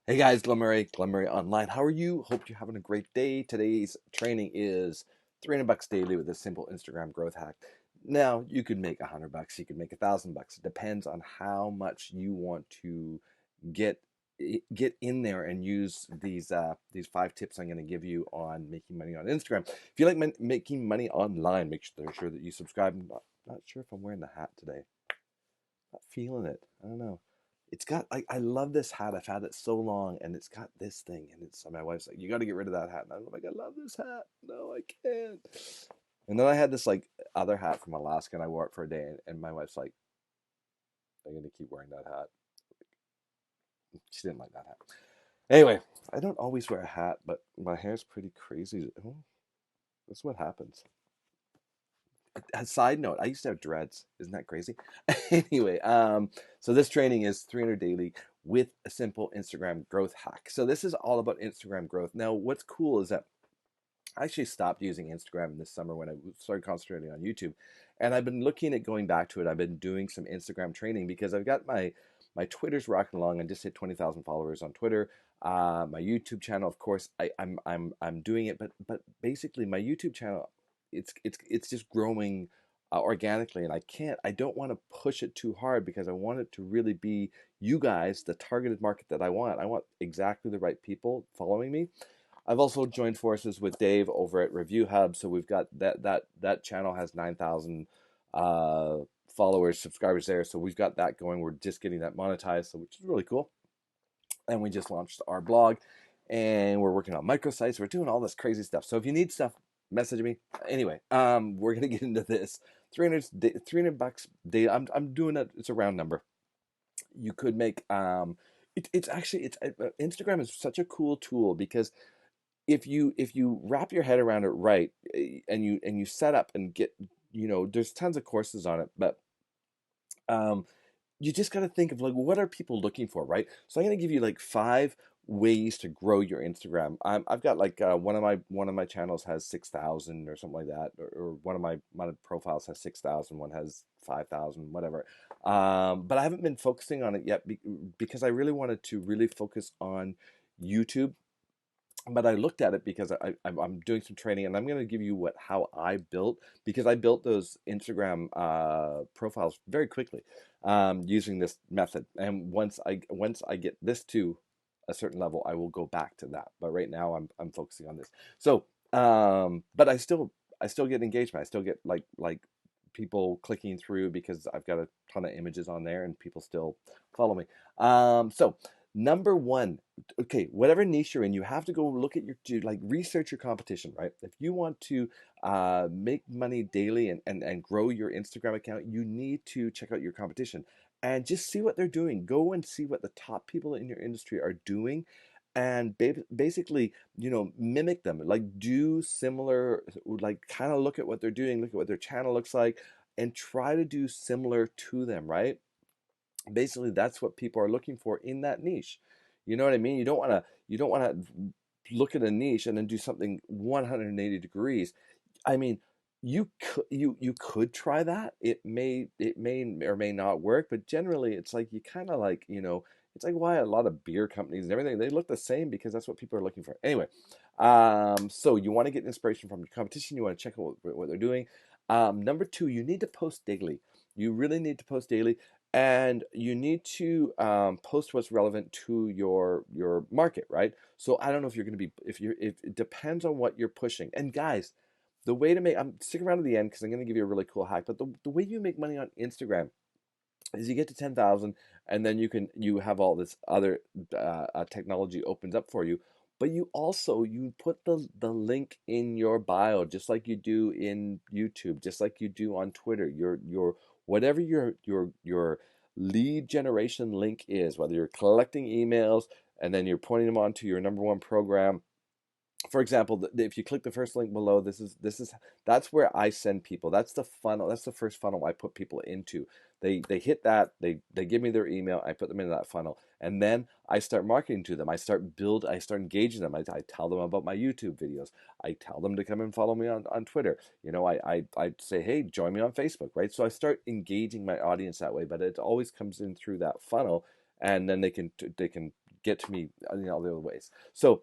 Hey guys, Glen Online. How are you? Hope you're having a great day. Today's training is $300 daily with a simple Instagram growth hack. Now, you could make $100, you could make $1,000. It depends on how much you want to get get in there and use these 5 tips I'm going to give you on making money on Instagram. If you like making money online, make sure that you subscribe. I'm not sure if I'm wearing the hat today. Not feeling it. I don't know. It's got like I love this hat. I've had it so long, and it's got this thing, and it's my wife's like, you got to get rid of that hat. And I'm like, I love this hat. No, I can't. And then I had this like other hat from Alaska, and I wore it for a day, and my wife's like, I'm gonna keep wearing that hat. She didn't like that hat. Anyway, I don't always wear a hat, but my hair's pretty crazy. Oh, that's what happens. A side note, I used to have dreads. Isn't that crazy? Anyway, so this training is 300 daily with a simple Instagram growth hack. So this is all about Instagram growth. Now, what's cool is that I actually stopped using Instagram this summer when I started concentrating on YouTube, and I've been looking at going back to it. I've been doing some Instagram training because I've got my Twitter's rocking along. I just hit 20,000 followers on Twitter. My YouTube channel, of course, I'm doing it, but basically my YouTube channel, it's just growing organically, and I don't want to push it too hard because I want it to really be you guys, the targeted market that I want. I want exactly the right people following me. I've also joined forces with Dave over at Review Hub, so we've got that channel has 9,000 uh, followers, subscribers there. So we've got that going. We're just getting that monetized, so which is really cool. And we just launched our blog, and we're working on microsites. We're doing all this crazy stuff. So if you need stuff, message me. Anyway, we're gonna get into this. 300 bucks day. I'm doing it. It's a round number. You could make it's actually Instagram is such a cool tool because if you wrap your head around it right, and you set up and get, there's tons of courses on it, but um you just got to think of like what are people looking for, right? So I'm going to give you like 5 ways to grow your Instagram. I've got like one of my channels has 6,000 or something like that, or one of my profiles has 6,000, one has 5,000, whatever. But I haven't been focusing on it yet because I really wanted to really focus on YouTube. But I looked at it because I'm doing some training, and I'm going to give you how I built, because I built those Instagram profiles very quickly using this method. And once I get this to a certain level, I will go back to that. But right now I'm focusing on this. So but I still get engagement. I still get like people clicking through because I've got a ton of images on there, and people still follow me. So number one, okay, whatever niche you're in, you have to go look at like research your competition, right? If you want to make money daily and grow your Instagram account, you need to check out your competition and just see what they're doing. Go and see what the top people in your industry are doing, and basically, mimic them. Like do similar, like kind of look at what they're doing, look at what their channel looks like, and try to do similar to them, right? Basically that's what people are looking for in that niche. You know what I mean? You don't want to look at a niche and then do something 180 degrees. I mean, you could try that. It may or may not work, but generally it's like you kind of like, it's like why a lot of beer companies and everything, they look the same because that's what people are looking for. Anyway, so you want to get inspiration from your competition. You want to check out what they're doing. Number two, you need to post daily. You really need to post daily, and you need to post what's relevant to your market, right? So I don't know if you're going to be if it depends on what you're pushing. And guys, the way to make, I'm stick around to the end because I'm going to give you a really cool hack. But the way you make money on Instagram is you get to 10,000, and then you have all this other technology opens up for you. But you put the link in your bio, just like you do in YouTube, just like you do on Twitter. Your whatever your lead generation link is, whether you're collecting emails and then you're pointing them onto your number one program. For example, if you click the first link below, that's where I send people. That's the funnel. That's the first funnel I put people into. They hit that. They give me their email. I put them into that funnel, and then I start marketing to them. I start engaging them. I tell them about my YouTube videos. I tell them to come and follow me on Twitter. I say, hey, join me on Facebook, right? So I start engaging my audience that way. But it always comes in through that funnel, and then they can get to me in all the other ways. So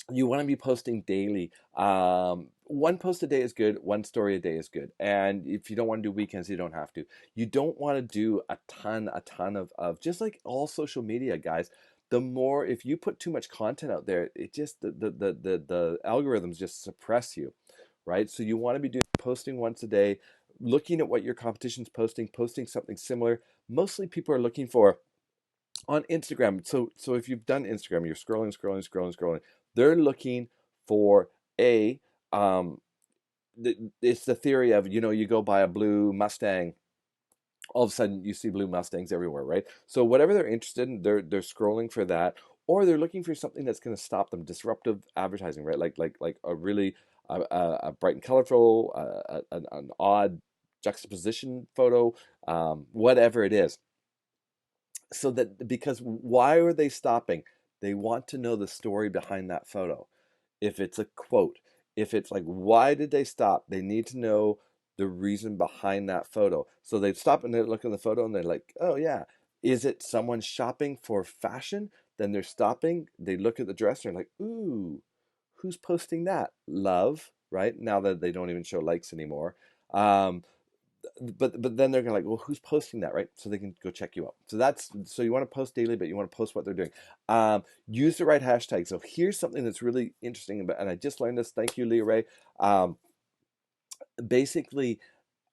you want to be posting daily. One post a day is good. One story a day is good. And if you don't want to do weekends, you don't have to. You don't want to do a ton of just like all social media, guys. The more, if you put too much content out there, it just the algorithms just suppress you, right? So you want to be posting once a day, looking at what your competition's posting something similar. Mostly people are looking for on Instagram. So if you've done Instagram, you're scrolling. They're looking for a it's the theory of, you go buy a blue Mustang, all of a sudden you see blue Mustangs everywhere, right? So whatever they're interested in, they're scrolling for that, or they're looking for something that's going to stop them. Disruptive advertising, right? Like a really a bright and colorful, an odd juxtaposition photo, whatever it is. So that, because why are they stopping? They want to know the story behind that photo. If it's a quote, if it's like, why did they stop? They need to know the reason behind that photo. So they stop and they look at the photo and they're like, oh yeah, is it someone shopping for fashion? Then they're stopping, they look at the dress and they're like, ooh, who's posting that? Love, right? Now that they don't even show likes anymore. Um, but then they're gonna like, well, who's posting that, right? So they can go check you out. So you want to post daily, but you want to post what they're doing. Use the right hashtag. So here's something that's really interesting about, and I just learned this. Thank you, Leah Ray. Basically,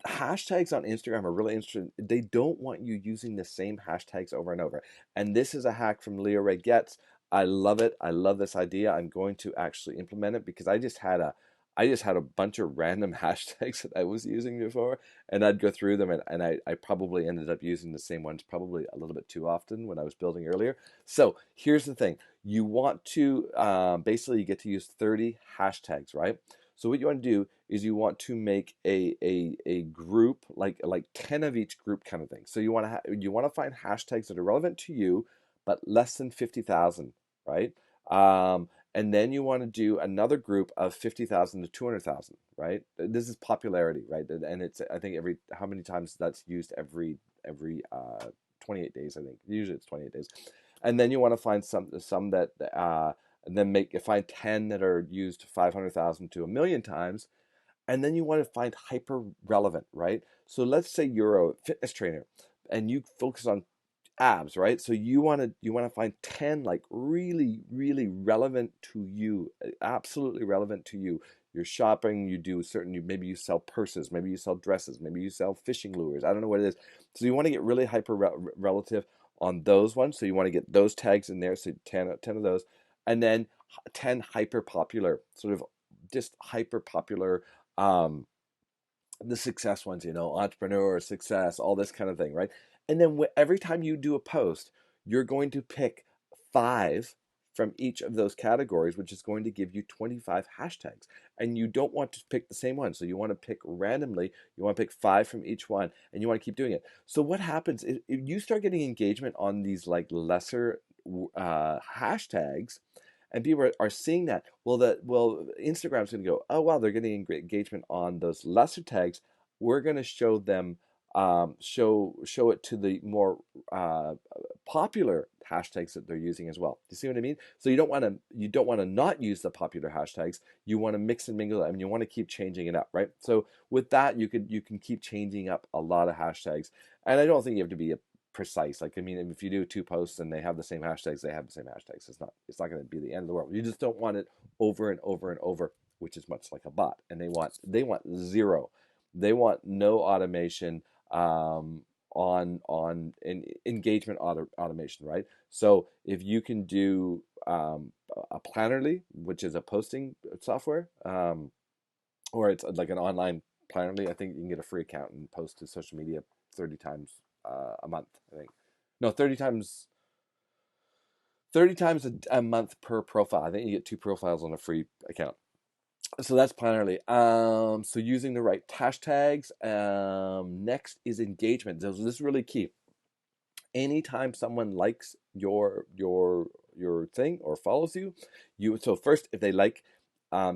hashtags on Instagram are really interesting. They don't want you using the same hashtags over and over. And this is a hack from Leah Ray Getz. I love it. I love this idea. I'm going to actually implement it because I just had a bunch of random hashtags that I was using before, and I'd go through them, and I probably ended up using the same ones probably a little bit too often when I was building earlier. So here's the thing. You want to basically, you get to use 30 hashtags, right? So what you want to do is you want to make a group, like 10 of each group kind of thing. So you want to find hashtags that are relevant to you, but less than 50,000, right? And then you want to do another group of 50,000 to 200,000, right? This is popularity, right? And it's, I think, how many times that's used every 28 days, I think. Usually it's 28 days. And then you want to find some that and then find 10 that are used 500,000 to a million times. And then you want to find hyper relevant, right? So let's say you're a fitness trainer and you focus on abs, right? So you want to find 10 like really really relevant to you, absolutely relevant to you. You're shopping, maybe you sell purses, maybe you sell dresses, maybe you sell fishing lures, I don't know what it is. So you want to get really hyper relative on those ones. So you want to get those tags in there, so 10 of those. And then 10 hyper popular, sort of just hyper popular, um the success ones, entrepreneur, success, all this kind of thing, right? And then every time you do a post, you're going to pick 5 from each of those categories, which is going to give you 25 hashtags. And you don't want to pick the same one. So you want to pick randomly, you want to pick 5 from each one, and you want to keep doing it. So what happens is if you start getting engagement on these like lesser hashtags, and people are seeing that, Instagram's going to go, oh wow, they're getting engagement on those lesser tags. We're going to show them, show it to the more popular hashtags that they're using as well. Do you see what I mean? So you don't want to not use the popular hashtags. You want to mix and mingle them, and you want to keep changing it up, right? So with that, you can keep changing up a lot of hashtags, and I don't think you have to be a precise. Like, I mean, if you do 2 posts and they have the same hashtags, they have the same hashtags. It's not going to be the end of the world. You just don't want it over and over and over, which is much like a bot. And they want zero. They want no automation, on engagement automation, right? So if you can do a Planoly, which is a posting software, or it's like an online Planoly, I think you can get a free account and post to social media 30 times a month, I think. No, 30 times a month per profile. I think you get 2 profiles on a free account. So that's Planoly. So using the right hashtags. Next is engagement. So this is really key. Anytime someone likes your thing or follows you, so first, if they like,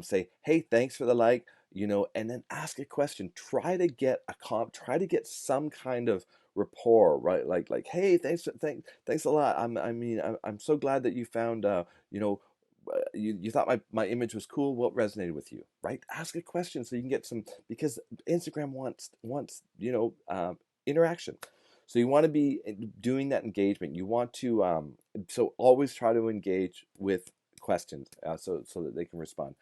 say, hey, thanks for the like, and then ask a question. Try to get some kind of rapport, right? Like, hey, thanks a lot. I'm so glad that you found, you thought my image was cool. What resonated with you, right? Ask a question so you can get some, because Instagram wants interaction. So you want to be doing that engagement. You want to so always try to engage with questions, so that they can respond.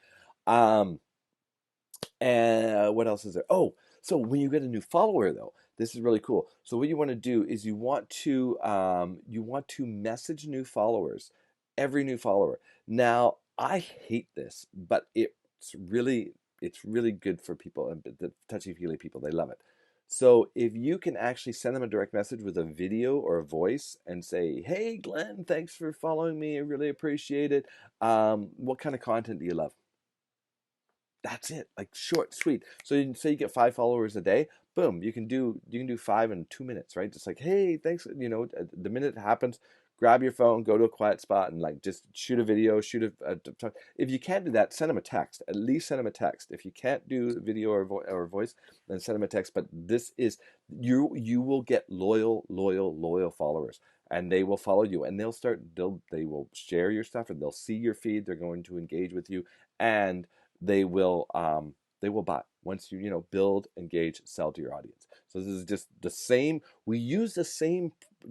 Um, and what else is there? Oh, so when you get a new follower, though, this is really cool. So what you want to do is you want to message new followers, every new follower. Now, I hate this, but it's really good for people, and the touchy-feely people, they love it. So if you can actually send them a direct message with a video or a voice and say, "Hey, Glenn, thanks for following me. I really appreciate it. What kind of content do you love?" That's it, like short, sweet. So you say you get 5 followers a day, boom, you can do 5 in 2 minutes, right? Just like, hey, thanks. The minute it happens, grab your phone, go to a quiet spot, and like just shoot a video, if you can't do that, send them a text. At least send them a text. If you can't do video or voice, then send them a text. But this is you will get loyal followers, and they will follow you, and they will share your stuff, and they'll see your feed. They're going to engage with you, and they will buy once you build, engage, sell to your audience. So this is just the same.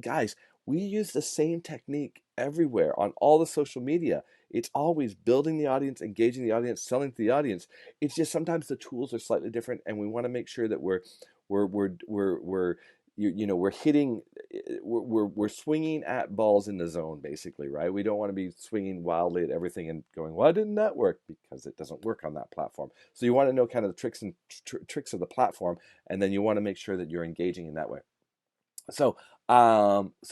Guys, we use the same technique everywhere on all the social media. It's always building the audience, engaging the audience, selling to the audience. It's just sometimes the tools are slightly different, and we want to make sure that we're hitting, we're swinging at balls in the zone, basically, right? We don't want to be swinging wildly at everything and going, why didn't that work? Because it doesn't work on that platform. So you want to know kind of the tricks of the platform, and then you want to make sure that you're engaging in that way. So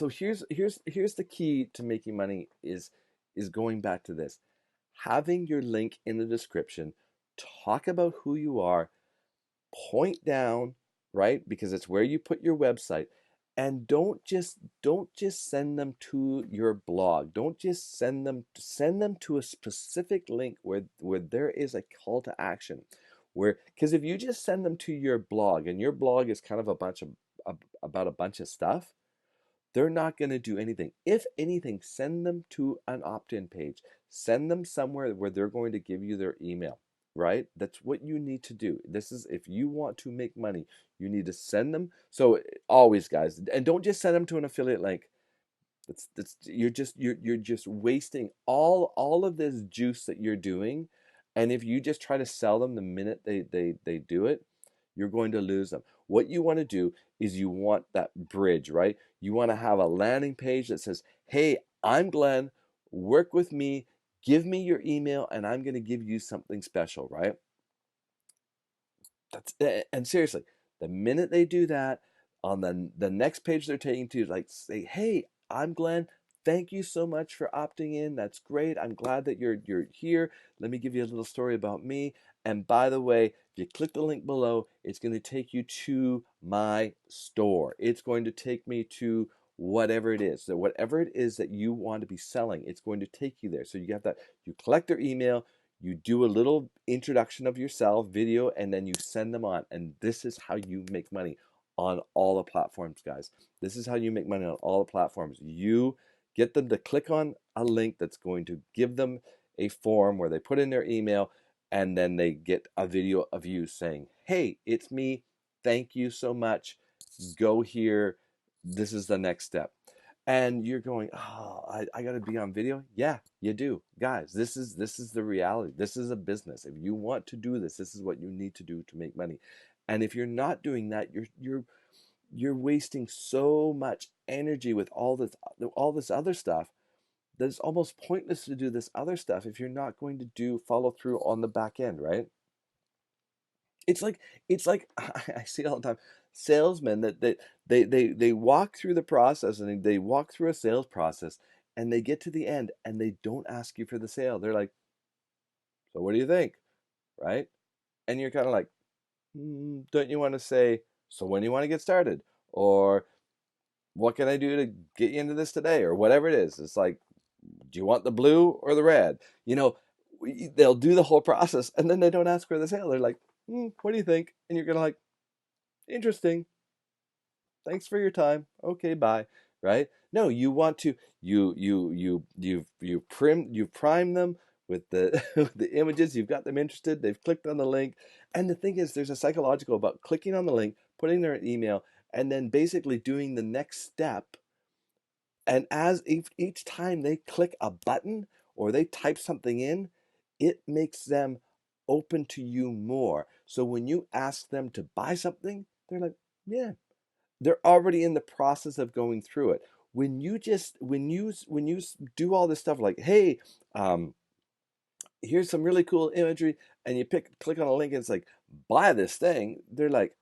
here's the key to making money is going back to this. Having your link in the description, talk about who you are, point down, right? Because it's where you put your website. And don't just send them to your blog. Don't just send them to a specific link where there is a call to action. Because if you just send them to your blog, and your blog is kind of about a bunch of stuff, they're not going to do anything. If anything, send them to an opt-in page. Send them somewhere where they're going to give you their email, right? That's what you need to do. This is, if you want to make money, you need to send them. So always, guys, and don't just send them to an affiliate link. You're just wasting all of this juice that you're doing. And if you just try to sell them the minute they do it, you're going to lose them. What you want to do is you want that bridge, right? You want to have a landing page that says, hey, I'm Glenn, work with me, give me your email, and I'm going to give you something special, right? And seriously, the minute they do that, on the next page they're taking to, like, say, hey, I'm Glenn, thank you so much for opting in. That's great. I'm glad that you're here. Let me give you a little story about me. And by the way, if you click the link below, it's going to take you to my store. It's going to take me to whatever it is. So whatever it is that you want to be selling, it's going to take you there. So you have that, you collect their email, you do a little introduction of yourself, video, and then you send them on. And this is how you make money on all the platforms, guys. This is how you make money on all the platforms. You get them to click on a link that's going to give them a form where they put in their email, and then they get a video of you saying, hey, it's me. Thank you so much. Go here. This is the next step. And you're going, oh, I got to be on video. Yeah, you do, guys. This is the reality. This is a business. If you want to do this, this is what you need to do to make money. And if you're not doing that, you're wasting so much energy with all this other stuff that it's almost pointless to do this other stuff if you're not going to do follow through on the back end, right? It's like I see it all the time. Salesmen they walk through the process, and they walk through a sales process, and they get to the end and they don't ask you for the sale. They're like, so what do you think? Right? And you're kind of like, don't you want to say, so when do you want to get started? Or what can I do to get you into this today? Or whatever it is. It's like, do you want the blue or the red? They'll do the whole process, and then they don't ask for the sale. They're like, what do you think? And you're gonna like, interesting. Thanks for your time. Okay, bye. Right? No, you want to you've primed them with the with the images. You've got them interested. They've clicked on the link, and the thing is, there's a psychological about clicking on the link, putting their email, and then basically doing the next step. And as each time they click a button or they type something in, it makes them open to you more. So when you ask them to buy something, they're like, yeah, they're already in the process of going through it. When you just when you do all this stuff like, hey, um, here's some really cool imagery, and you click on a link and it's like, buy this thing, they're like,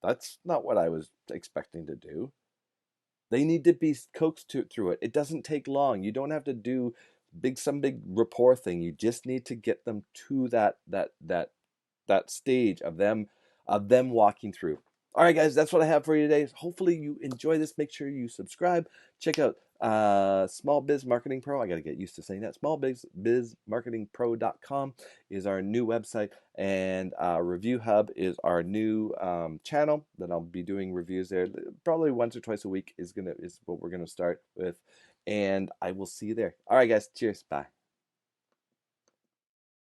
that's not what I was expecting to do. They need to be coaxed through it. It doesn't take long. You don't have to do some big rapport thing. You just need to get them to that stage of them walking through. All right, guys, that's what I have for you today. Hopefully you enjoy this. Make sure you subscribe. Check out Small Biz Marketing Pro. I got to get used to saying that. Smallbizmarketingpro.com is our new website, and Review Hub is our new channel that I'll be doing reviews there. Probably once or twice a week is what we're gonna start with, and I will see you there. All right, guys. Cheers. Bye.